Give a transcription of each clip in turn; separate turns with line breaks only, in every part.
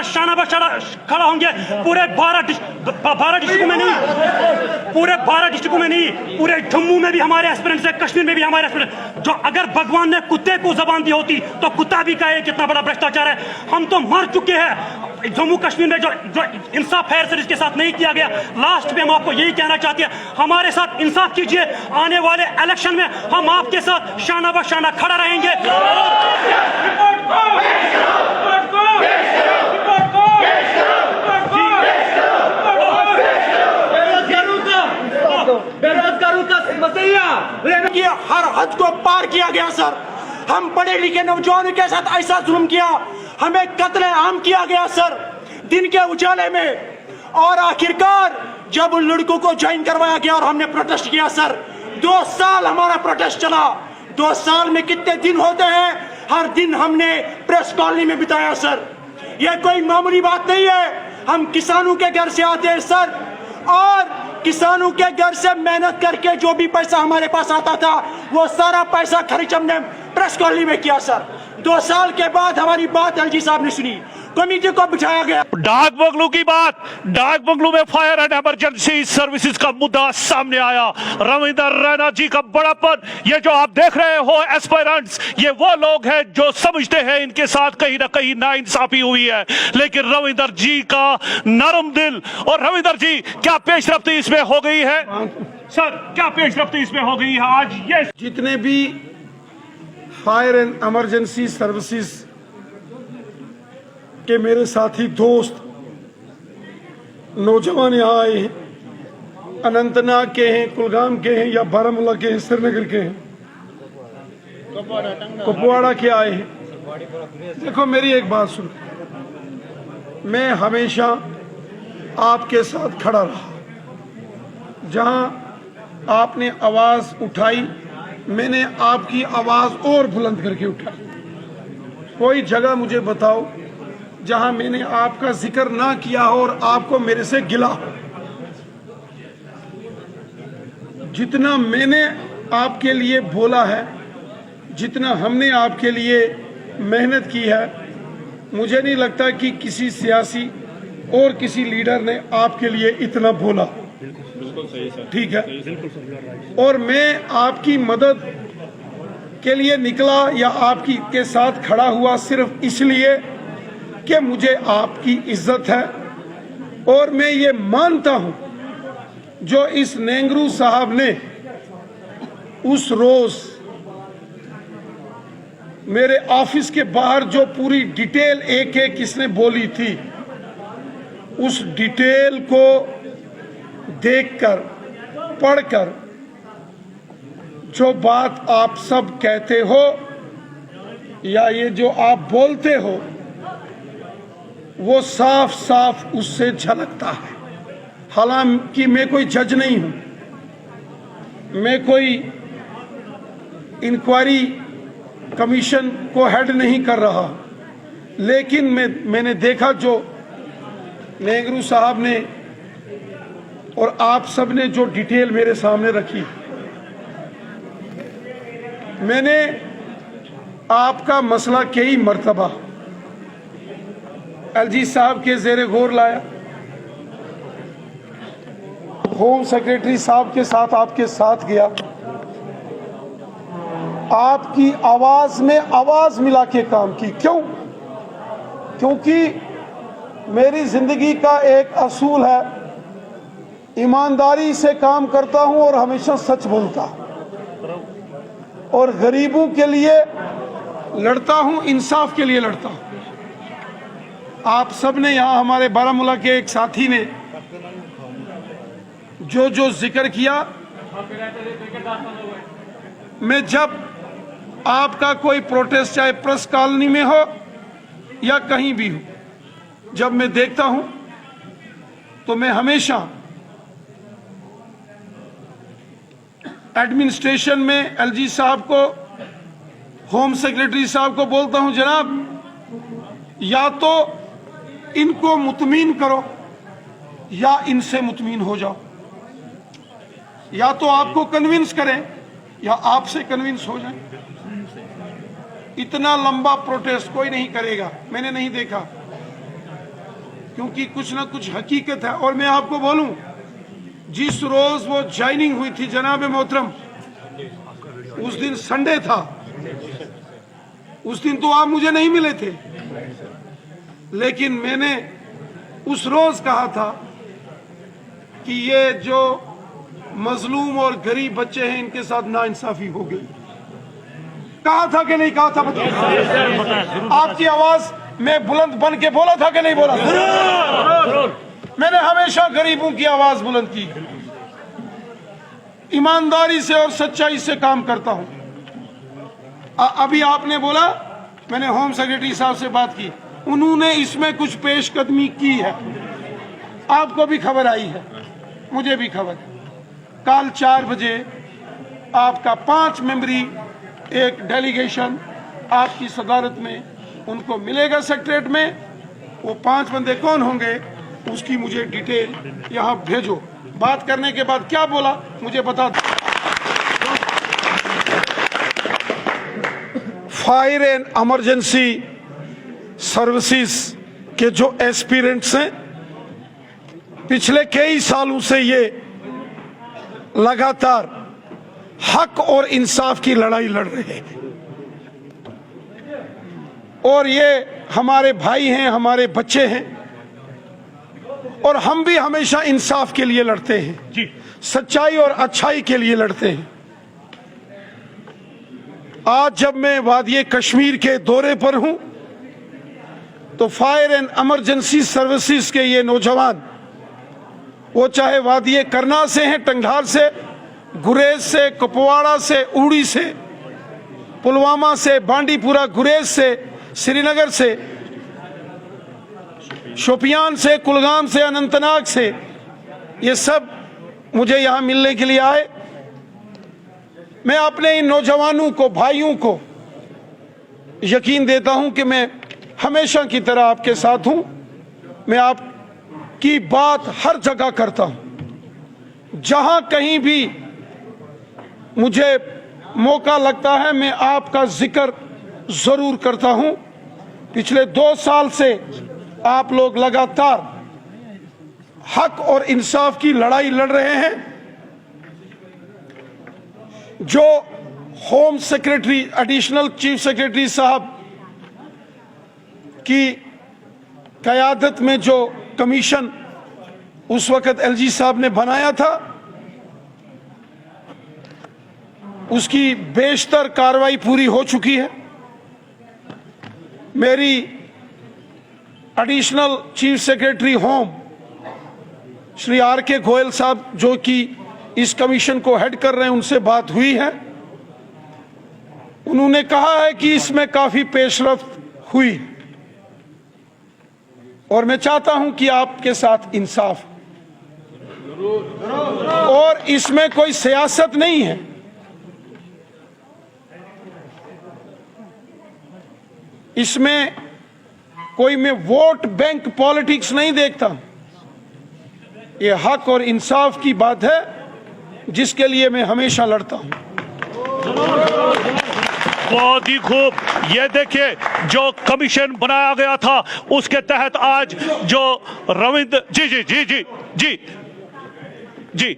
साथ शाना बशाना खड़ा होंगे। पूरे 12 डिस्ट्रिक्टों में नहीं, पूरे 12 डिस्ट्रिक्टों में नहीं, पूरे जम्मू में भी हमारे एस्पिरेंट्स है, कश्मीर में भी हमारे एस्पिरेंट्स। जो अगर भगवान ने कुत्ते को जबान दी होती तो कुत्ता भी कहे कितना बड़ा भ्रष्टाचार है। हम तो मर चुके हैं। जम्मू कश्मीर में जो इंसाफ फेयर से जिसके साथ नहीं किया गया, लास्ट में हम आपको यही कहना चाहते हैं, हमारे साथ इंसाफ कीजिए। आने वाले इलेक्शन में हम आपके साथ शाना बशाना खड़ा रहेंगे।
बेरोजगारों का मसला
हर हद को पार किया गया सर। हम पढ़े लिखे नौजवानों के साथ ऐसा जुल्म किया, हमें कत्ल आम किया गया सर दिन के उजाले में। और आखिरकार जब उन लड़कों को ज्वाइन करवाया गया और हमने प्रोटेस्ट किया सर, 2 साल हमारा प्रोटेस्ट चला। 2 साल में कितने दिन होते हैं, हर दिन हमने प्रेस कॉलोनी में बिताया सर। यह कोई मामूली बात नहीं है। हम किसानों के घर से आते हैं सर, और किसानों के घर से मेहनत करके जो भी पैसा हमारे पास आता था वो सारा पैसा खर्च हमने प्रेस कॉलोनी में किया सर। 2 साल के बाद हमारी बात एलजी साहब ने सुनी, कमेटी को बिठाया गया।
डाक बंगलों की बात, डाक बंगलों में फायर एंड इमरजेंसी सर्विसेज का मुद्दा सामने आया। रविंदर रैना जी का बड़ापन, ये जो आप देख रहे हो एस्पायरेंट्स, ये वो लोग हैं जो समझते हैं इनके साथ कहीं ना कहीं नाइंसाफी हुई है, लेकिन रविंदर जी का नरम दिल। और रविंदर जी, क्या पेशरफ्ती इसमें हो गई है? सर, क्या पेशरफ्ती इसमें हो गई है आज? ये
जितने भी फायर एंड इमरजेंसी सर्विसेज के मेरे साथी दोस्त नौजवान यहाँ आए हैं, अनंतनाग के हैं, कुलगाम के हैं, या बारामूला के हैं, श्रीनगर के हैं, कुपवाड़ा के आए हैं। देखो मेरी एक बात सुनो, मैं हमेशा आपके साथ खड़ा रहा। जहाँ आपने आवाज उठाई, मैंने आपकी आवाज और बुलंद करके उठाई। कोई जगह मुझे बताओ जहां मैंने आपका जिक्र ना किया हो और आपको मेरे से गिला हो। जितना मैंने आपके लिए बोला है, जितना हमने आपके लिए मेहनत की है, मुझे नहीं लगता कि किसी सियासी और किसी लीडर ने आपके लिए इतना बोला। ठीक है, और मैं आपकी मदद के लिए निकला या आपकी के साथ खड़ा हुआ सिर्फ इसलिए कि मुझे आपकी इज्जत है। और मैं ये मानता हूं, जो इस नेंगरू साहब ने उस रोज मेरे ऑफिस के बाहर जो पूरी डिटेल एक एक किसने बोली थी, उस डिटेल को देखकर, पढ़कर, जो बात आप सब कहते हो या ये जो आप बोलते हो, वो साफ साफ उससे झलकता है। हालांकि मैं कोई जज नहीं हूं, मैं कोई इंक्वायरी कमीशन को हेड नहीं कर रहा, लेकिन मैंने देखा जो नेहरू साहब ने और आप सब ने जो डिटेल मेरे सामने रखी, मैंने आपका मसला कई मर्तबा एलजी साहब के ज़ेरे गौर लाया, होम सेक्रेटरी साहब के साथ आपके साथ गया, आपकी आवाज में आवाज मिला के काम की। क्यों? क्योंकि मेरी जिंदगी का एक असूल है, ईमानदारी से काम करता हूं और हमेशा सच बोलता हूं, और गरीबों के लिए लड़ता हूं, इंसाफ के लिए लड़ता हूं। आप सब ने यहाँ, हमारे बारामूला के एक साथी ने जो जो जिक्र किया, मैं जब आपका कोई प्रोटेस्ट चाहे प्रेस कॉलोनी में हो या कहीं भी हो, जब मैं देखता हूं तो मैं हमेशा एडमिनिस्ट्रेशन में एलजी साहब को, होम सेक्रेटरी साहब को बोलता हूं, जनाब या तो इनको मुतमीन करो या इनसे मुतमीन हो जाओ, या तो आपको कन्विंस करें या आपसे कन्विंस हो जाए। इतना लंबा प्रोटेस्ट कोई नहीं करेगा, मैंने नहीं देखा। क्योंकि कुछ ना कुछ हकीकत है। और मैं आपको बोलूं, जिस रोज वो ज्वाइनिंग हुई थी जनाब मोहतरम, उस दिन संडे था, उस दिन तो आप मुझे नहीं मिले थे, लेकिन मैंने उस रोज कहा था कि ये जो मजलूम और गरीब बच्चे हैं इनके साथ नाइंसाफी हो गई। कहा था कि नहीं कहा था? बताइए। आपकी आवाज मैं बुलंद बन के बोला था कि नहीं बोला था? मैंने हमेशा गरीबों की आवाज बुलंद की, ईमानदारी से और सच्चाई से काम करता हूं। अभी आपने बोला, मैंने होम सेक्रेटरी साहब से बात की, उन्होंने इसमें कुछ पेशकदमी की है, आपको भी खबर आई है, मुझे भी खबर है। कल 4 बजे आपका 5 मेंबरी एक डेलीगेशन आपकी सदारत में उनको मिलेगा सेक्रेटरीट में। वो 5 बंदे कौन होंगे उसकी मुझे डिटेल यहाँ भेजो। बात करने के बाद क्या बोला मुझे बता दो। फायर एंड इमरजेंसी सर्विसेज के जो एस्पिरेंट्स हैं, पिछले कई सालों से ये लगातार हक और इंसाफ की लड़ाई लड़ रहे हैं, और ये हमारे भाई हैं, हमारे बच्चे हैं, और हम भी हमेशा इंसाफ के लिए लड़ते हैं जी, सच्चाई और अच्छाई के लिए लड़ते हैं। आज जब मैं वादिये कश्मीर के दौरे पर हूं तो फायर एंड इमरजेंसी सर्विसेज के ये नौजवान, वो चाहे वादिये करनाल से हैं, टंगधार से, गुरेज से, कुपवाड़ा से, उड़ी से, पुलवामा से, बांडीपुरा, गुरेज से, श्रीनगर से, शोपियान से, कुलगाम से, अनंतनाग से, ये सब मुझे यहां मिलने के लिए आए। मैं अपने इन नौजवानों को, भाइयों को यकीन देता हूं कि मैं हमेशा की तरह आपके साथ हूं। मैं आपकी बात हर जगह करता हूं, जहां कहीं भी मुझे मौका लगता है मैं आपका जिक्र जरूर करता हूं। पिछले 2 साल से आप लोग लगातार हक और इंसाफ की लड़ाई लड़ रहे हैं। जो home secretary, additional chief secretary साहब की क़यादत में जो कमीशन उस वक़्त एलजी साहब ने बनाया था, उसकी बेशतर कार्रवाई पूरी हो चुकी है। मेरी additional chief secretary home Shri R K. Goyal साहब, जो कि इस कमीशन को हेड कर रहे हैं, उनसे बात हुई है। उन्होंने कहा है कि इसमें काफी पेशरफ्त हुई, और मैं चाहता हूं कि आपके साथ इंसाफ, और इसमें कोई सियासत नहीं है। इसमें कोई मैं वोट बैंक पॉलिटिक्स नहीं देखता। ये हक और इंसाफ की बात है जिसके लिए मैं हमेशा लड़ता हूं।
बहुत ही खूब। ये देखिए, जो कमीशन बनाया गया था उसके तहत आज जो रविंद्र जी जी जी जी जी जी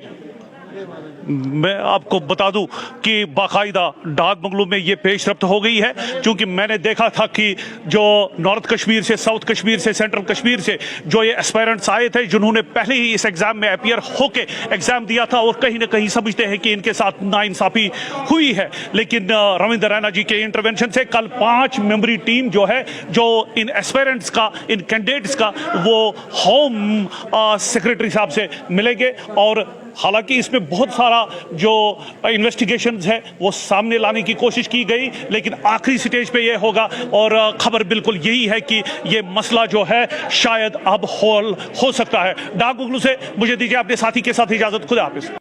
मैं आपको बता दूं कि बाकायदा डाक बंगलों में ये पेशरफ्त हो गई है, क्योंकि मैंने देखा था कि जो नॉर्थ कश्मीर से, साउथ कश्मीर से, सेंट्रल कश्मीर से जो ये एस्पायरेंट्स आए थे, जिन्होंने पहले ही इस एग्जाम में अपीयर होके एग्जाम दिया था, और कहीं ना कहीं समझते हैं कि इनके साथ नाइंसाफी हुई है। लेकिन रविंद्र रैना जी के इंटरवेंशन से कल 5 मेंबरी टीम जो है, जो इन एस्पायरेंट्स का, इन कैंडिडेट्स का, वो होम सेक्रेटरी साहब से मिलेंगे। और हालांकि इसमें बहुत सारा जो इन्वेस्टिगेशंस है वो सामने लाने की कोशिश की गई, लेकिन आखिरी स्टेज पे ये होगा, और खबर बिल्कुल यही है कि ये मसला जो है शायद अब हल हो सकता है। डाक बंगलू से मुझे दीजिए अपने साथी के साथ इजाजत। खुदा हाफिज।